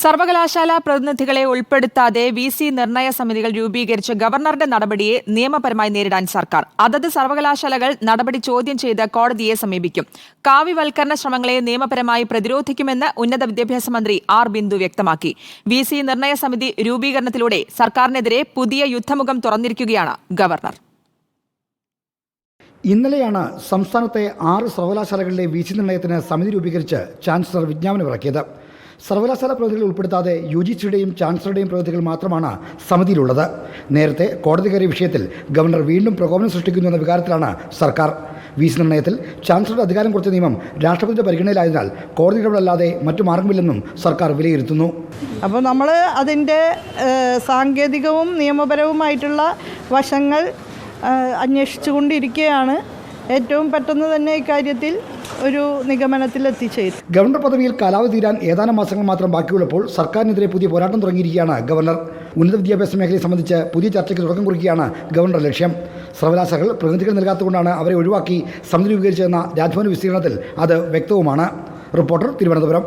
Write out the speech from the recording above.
സർവകലാശാല പ്രതിനിധികളെ ഉൾപ്പെടുത്താതെ VC നിർണയ സമിതികൾ രൂപീകരിച്ച് ഗവർണറുടെ നടപടിയെ നിയമപരമായി നേരിടാൻ സർക്കാർ. അതത് സർവകലാശാലകൾ നടപടി ചോദ്യം ചെയ്ത് കോടതിയെ സമീപിക്കും. കാവ്യവൽക്കരണ ശ്രമങ്ങളെ നിയമപരമായി പ്രതിരോധിക്കുമെന്ന് ഉന്നത വിദ്യാഭ്യാസ മന്ത്രി ആർ ബിന്ദു വ്യക്തമാക്കി. VC നിർണയ സമിതി രൂപീകരണത്തിലൂടെ സർക്കാരിനെതിരെ പുതിയ യുദ്ധമുഖം തുറന്നിരിക്കുകയാണ് ഗവർണർ. ഇന്നലെയാണ് സംസ്ഥാനത്തെ 6 സർവകലാശാലകളിലെ VC നിർണയത്തിന് സമിതി രൂപീകരിച്ച് ചാൻസലർ വിജ്ഞാപനം ഇറക്കിയത്. സർവകലാശാല പ്രതിനിധികൾ ഉൾപ്പെടുത്താതെ UGCയുടെയും ചാൻസലറുടെയും പ്രതിനിധികൾ മാത്രമാണ് സമിതിയിലുള്ളത്. നേരത്തെ കോടതി കയറിയ വിഷയത്തിൽ ഗവർണർ വീണ്ടും പ്രകോപനം സൃഷ്ടിക്കുന്നു എന്ന വികാരത്തിലാണ് സർക്കാർ. VC നിർണയത്തിൽ ചാൻസലറുടെ അധികാരം കൊടുത്ത നിയമം രാഷ്ട്രപതിയുടെ പരിഗണനയിലായതിനാൽ കോടതി ഇടപെടലല്ലാതെ മറ്റു മാർഗമില്ലെന്നും സർക്കാർ വിലയിരുത്തുന്നു. അപ്പോൾ നമ്മൾ അതിൻ്റെ സാങ്കേതികവും നിയമപരവുമായിട്ടുള്ള വശങ്ങൾ അന്വേഷിച്ചുകൊണ്ടിരിക്കുകയാണ്. ഏറ്റവും പെട്ടെന്ന് തന്നെ ഇക്കാര്യത്തിൽ ഒരു നിഗമനത്തിൽ എത്തിച്ചേരും. ഗവർണർ പദവിയിൽ കാലാവധി തീരാൻ ഏതാനും മാസങ്ങൾ മാത്രം ബാക്കിയുള്ളപ്പോൾ സർക്കാരിനെതിരെ പുതിയ പോരാട്ടം തുടങ്ങിയിരിക്കുകയാണ് ഗവർണർ. ഉന്നത വിദ്യാഭ്യാസ മേഖലയെ സംബന്ധിച്ച് പുതിയ ചർച്ചയ്ക്ക് തുടക്കം കുറിക്കുകയാണ് ഗവർണർ ലക്ഷ്യം. സർവകലാശാലകൾ പ്രതിനിധികൾ നൽകാത്തതുകൊണ്ടാണ് അവരെ ഒഴിവാക്കി സമിതി രൂപീകരിച്ചതെന്ന രാജ്ഭവൻ വിസ്തീർണത്തിൽ അത് വ്യക്തവുമാണ്. റിപ്പോർട്ടർ, തിരുവനന്തപുരം.